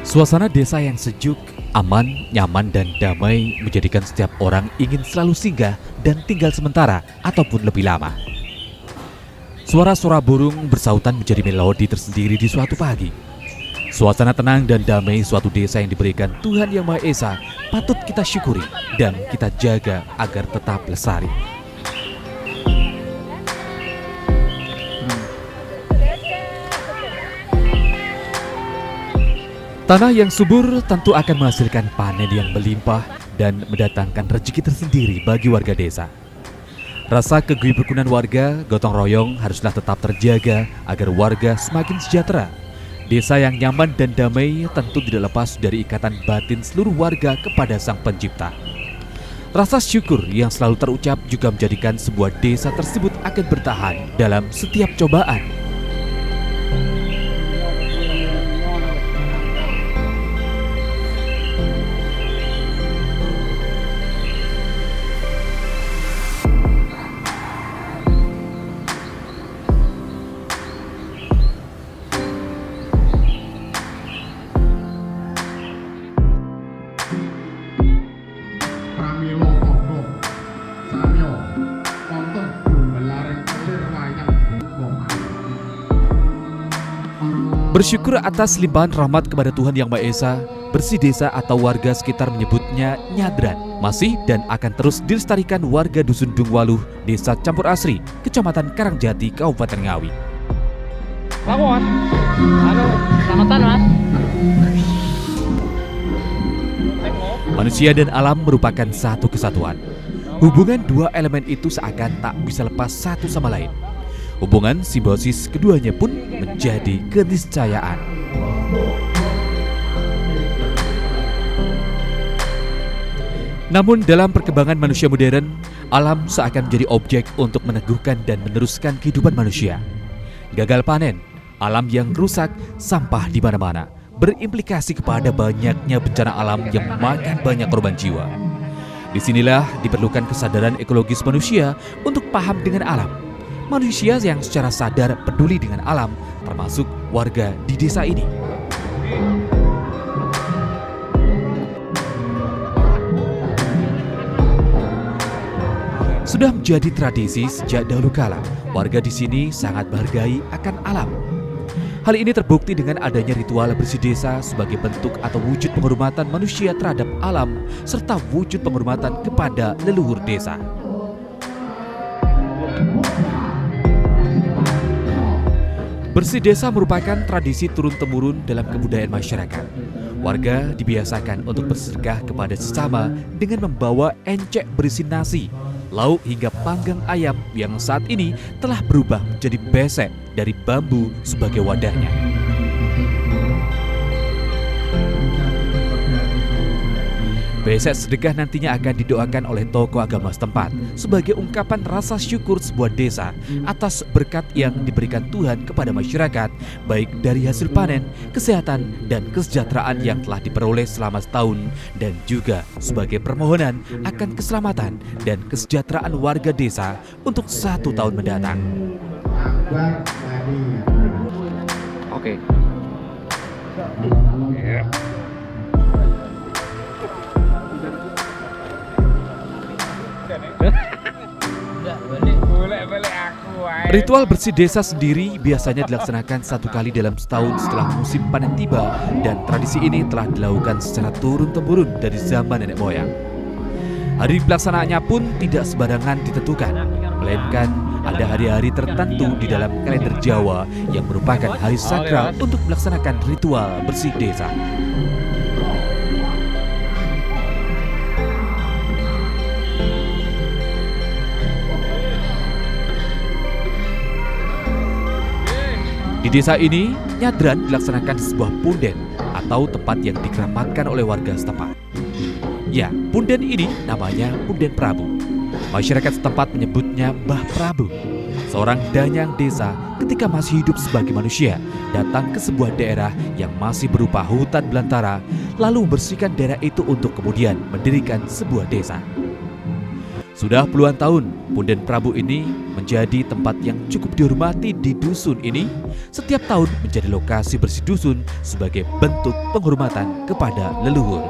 Suasana desa yang sejuk, aman, nyaman, dan damai menjadikan setiap orang ingin selalu singgah dan tinggal sementara ataupun lebih lama. Suara-suara burung bersautan menjadi melodi tersendiri di suatu pagi. Suasana tenang dan damai suatu desa yang diberikan Tuhan Yang Maha Esa patut kita syukuri dan kita jaga agar tetap lestari. Tanah yang subur tentu akan menghasilkan panen yang melimpah dan mendatangkan rezeki tersendiri bagi warga desa. Rasa kerukunan warga, gotong royong haruslah tetap terjaga agar warga semakin sejahtera. Desa yang nyaman dan damai tentu tidak lepas dari ikatan batin seluruh warga kepada Sang Pencipta. Rasa syukur yang selalu terucap juga menjadikan sebuah desa tersebut akan bertahan dalam setiap cobaan. Bersyukur atas limpahan rahmat kepada Tuhan Yang Maha Esa, bersih desa atau warga sekitar menyebutnya nyadran, masih dan akan terus dilestarikan warga Dusun Dungwaluh, Desa Campur Asri, Kecamatan Karangjati, Kabupaten Ngawi. Bangun. Halo, selamatan Mas. Manusia dan alam merupakan satu kesatuan. Hubungan dua elemen itu seakan tak bisa lepas satu sama lain. Hubungan simbiosis keduanya pun menjadi keniscayaan. Namun dalam perkembangan manusia modern, alam seakan menjadi objek untuk meneguhkan dan meneruskan kehidupan manusia. Gagal panen, alam yang rusak, sampah di mana-mana, berimplikasi kepada banyaknya bencana alam yang memakan banyak korban jiwa. Disinilah diperlukan kesadaran ekologis manusia untuk paham dengan alam. Manusia yang secara sadar peduli dengan alam, termasuk warga di desa ini. Sudah menjadi tradisi sejak dahulu kala, warga di sini sangat menghargai akan alam. Hal ini terbukti dengan adanya ritual bersih desa sebagai bentuk atau wujud penghormatan manusia terhadap alam, serta wujud penghormatan kepada leluhur desa. Bersih desa merupakan tradisi turun-temurun dalam kebudayaan masyarakat. Warga dibiasakan untuk bersedekah kepada sesama dengan membawa encek berisi nasi, lauk hingga panggang ayam yang saat ini telah berubah menjadi besek dari bambu sebagai wadahnya. Besek sedekah nantinya akan didoakan oleh tokoh agama setempat sebagai ungkapan rasa syukur sebuah desa atas berkat yang diberikan Tuhan kepada masyarakat, baik dari hasil panen, kesehatan, dan kesejahteraan yang telah diperoleh selama setahun, dan juga sebagai permohonan akan keselamatan dan kesejahteraan warga desa untuk 1 tahun mendatang. Oke. Ritual bersih desa sendiri biasanya dilaksanakan 1 kali dalam setahun setelah musim panen tiba, dan tradisi ini telah dilakukan secara turun-temurun dari zaman nenek moyang. Hari pelaksanaannya pun tidak sembarangan ditentukan, melainkan ada hari-hari tertentu di dalam kalender Jawa yang merupakan hari sakral untuk melaksanakan ritual bersih desa. Di desa ini, nyadran dilaksanakan di sebuah punden atau tempat yang dikeramatkan oleh warga setempat. Ya, punden ini namanya Punden Prabu. Masyarakat setempat menyebutnya Mbah Prabu, seorang danyang desa ketika masih hidup sebagai manusia, datang ke sebuah daerah yang masih berupa hutan belantara, lalu membersihkan daerah itu untuk kemudian mendirikan sebuah desa. Sudah puluhan tahun, Punden Prabu ini menjadi tempat yang cukup dihormati di dusun ini. Setiap tahun menjadi lokasi bersih dusun sebagai bentuk penghormatan kepada leluhur.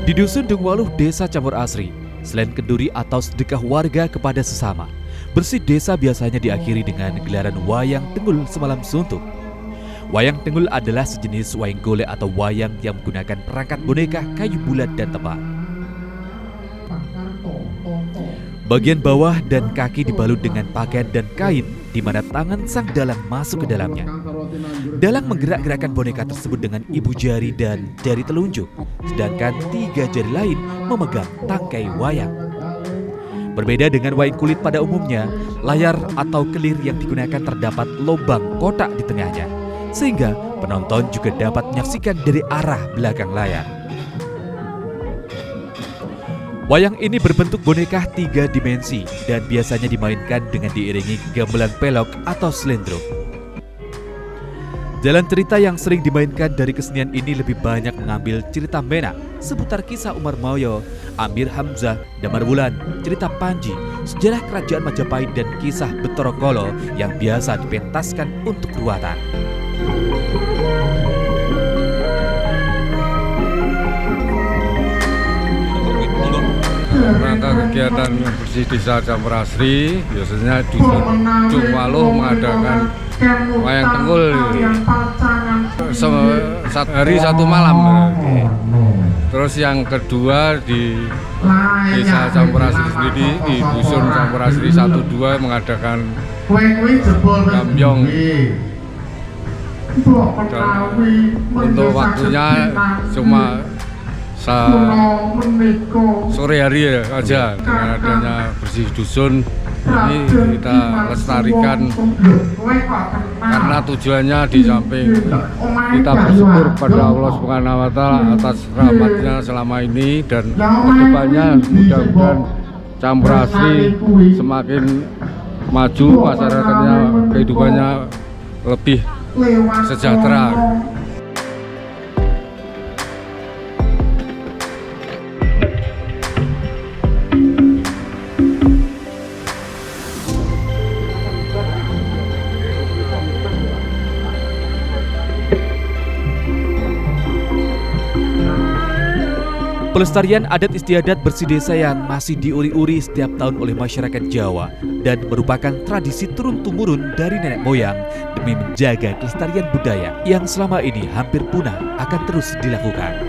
Di Dusun Dungwaluh, Desa Campur Asri, selain kenduri atau sedekah warga kepada sesama, bersih desa biasanya diakhiri dengan gelaran wayang tenggul semalam suntuk. Wayang tenggul adalah sejenis wayang golek atau wayang yang menggunakan perangkat boneka kayu bulat dan tebal. Bagian bawah dan kaki dibalut dengan pakaian dan kain, di mana tangan sang dalang masuk ke dalamnya. Dalang menggerak-gerakkan boneka tersebut dengan ibu jari dan jari telunjuk, sedangkan 3 jari lain memegang tangkai wayang. Berbeda dengan wayang kulit pada umumnya, layar atau kelir yang digunakan terdapat lubang kotak di tengahnya, sehingga penonton juga dapat menyaksikan dari arah belakang layar. Wayang ini berbentuk boneka 3 dimensi dan biasanya dimainkan dengan diiringi gamelan pelok atau slendro. Jalan cerita yang sering dimainkan dari kesenian ini lebih banyak mengambil cerita Mena seputar kisah Umar Mayo, Amir Hamzah, Damar Wulan, cerita Panji, sejarah kerajaan Majapahit dan kisah Betara Kala yang biasa dipentaskan untuk ruatan. Rangka kegiatan bersih desa Campur Asri, biasanya Dusun Dungwaluh mengadakan wayang tenggul sehari 1 malam. Terus yang kedua di Desa Campur Asri sendiri, di Dusun Campur Asri 1-2 mengadakan gambyong. Dan untuk waktunya cuma sore hari aja. Dengan adanya bersih dusun ini kita lestarikan karena tujuannya di samping kita bersyukur pada Allah Subhanahu wa Ta'ala atas rahmatnya selama ini, dan kedepannya mudah-mudahan Campur Asri semakin maju, masyarakatnya kehidupannya lebih sejahtera. Pelestarian adat istiadat bersih desa yang masih diuri-uri setiap tahun oleh masyarakat Jawa dan merupakan tradisi turun-temurun dari nenek moyang demi menjaga kelestarian budaya yang selama ini hampir punah akan terus dilakukan.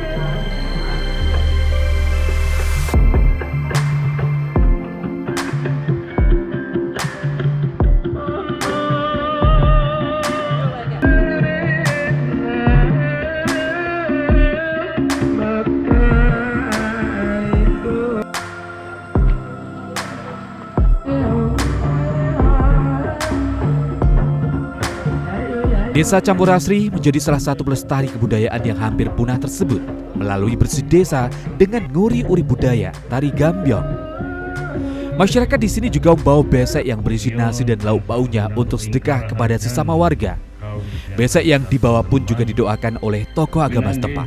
Desa Campur Asri menjadi salah satu pelestari kebudayaan yang hampir punah tersebut melalui bersih desa dengan nguri-uri budaya tari gambyong. Masyarakat di sini juga membawa besek yang berisi nasi dan lauk pauknya untuk sedekah kepada sesama warga. Besek yang dibawa pun juga didoakan oleh tokoh agama setempat.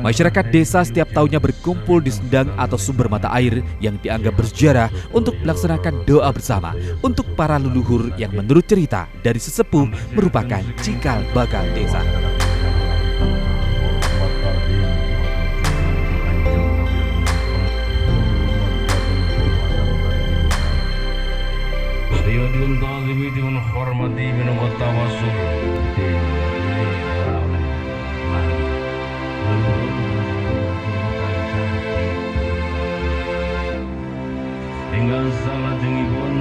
Masyarakat desa setiap tahunnya berkumpul di sendang atau sumber mata air yang dianggap bersejarah untuk melaksanakan doa bersama untuk para leluhur yang menurut cerita dari sesepuh merupakan cikal bakal desa. Tinggal salah jengipun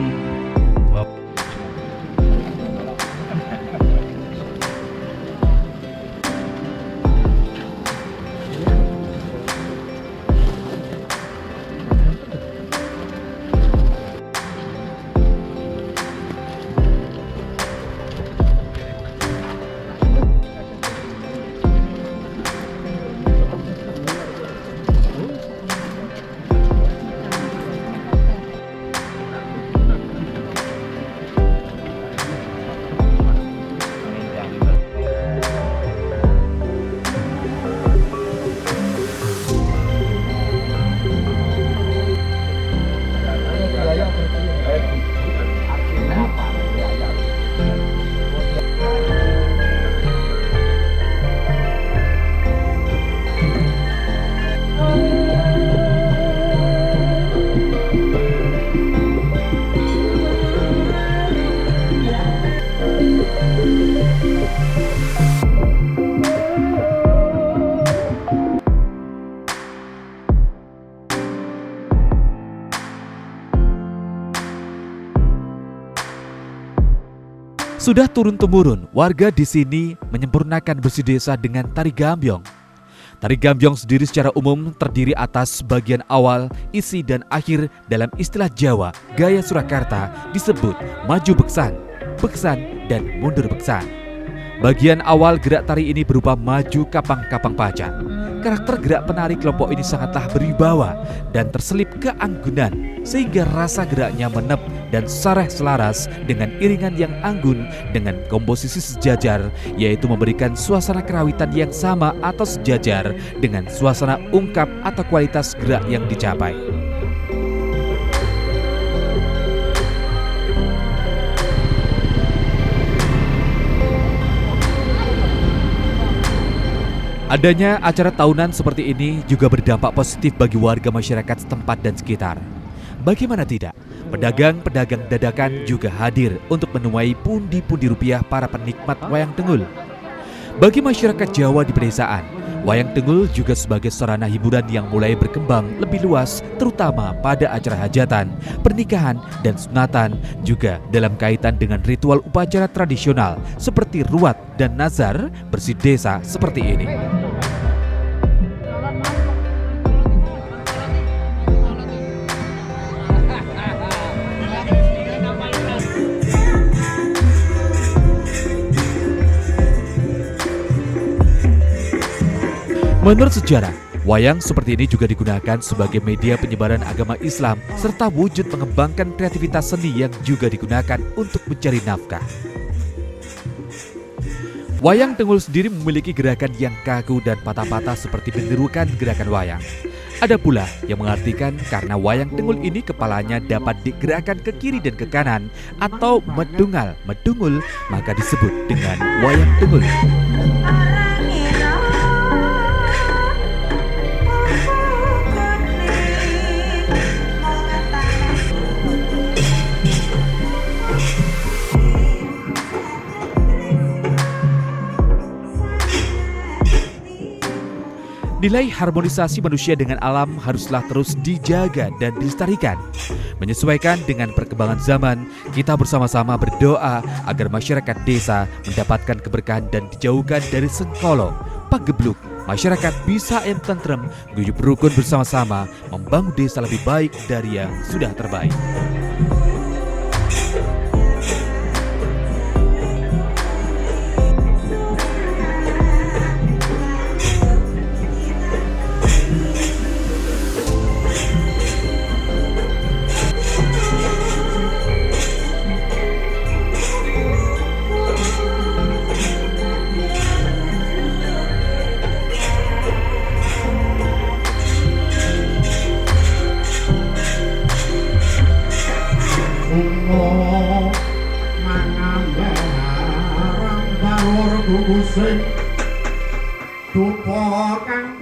Sudah turun-temurun, warga di sini menyempurnakan bersih desa dengan tari gambyong. Tari gambyong sendiri secara umum terdiri atas bagian awal, isi, dan akhir. Dalam istilah Jawa, gaya Surakarta disebut maju beksan, beksan, dan mundur beksan. Bagian awal gerak tari ini berupa maju kapang-kapang pacan. Karakter gerak penari kelompok ini sangatlah berwibawa dan terselip keanggunan, sehingga rasa geraknya menep dan sareh selaras dengan iringan yang anggun dengan komposisi sejajar, yaitu memberikan suasana kerawitan yang sama atau sejajar dengan suasana ungkap atau kualitas gerak yang dicapai. Adanya acara tahunan seperti ini juga berdampak positif bagi warga masyarakat setempat dan sekitar. Bagaimana tidak, pedagang-pedagang dadakan juga hadir untuk menuai pundi-pundi rupiah para penikmat wayang tengul. Bagi masyarakat Jawa di pedesaan, wayang tengul juga sebagai sarana hiburan yang mulai berkembang lebih luas, terutama pada acara hajatan, pernikahan, dan sunatan, juga dalam kaitan dengan ritual upacara tradisional seperti ruat dan nazar bersih desa seperti ini. Menurut sejarah, wayang seperti ini juga digunakan sebagai media penyebaran agama Islam serta wujud mengembangkan kreativitas seni yang juga digunakan untuk mencari nafkah. Wayang tengul sendiri memiliki gerakan yang kaku dan patah-patah seperti penderukan gerakan wayang. Ada pula yang mengartikan karena wayang tengul ini kepalanya dapat digerakkan ke kiri dan ke kanan atau medungul, maka disebut dengan wayang tengul. Nilai harmonisasi manusia dengan alam haruslah terus dijaga dan dilestarikan. Menyesuaikan dengan perkembangan zaman, kita bersama-sama berdoa agar masyarakat desa mendapatkan keberkahan dan dijauhkan dari sengkolo, pagebluk. Masyarakat bisa tentrem, guyup rukun bersama-sama membangun desa lebih baik dari yang sudah terbaik. Sing dupa kang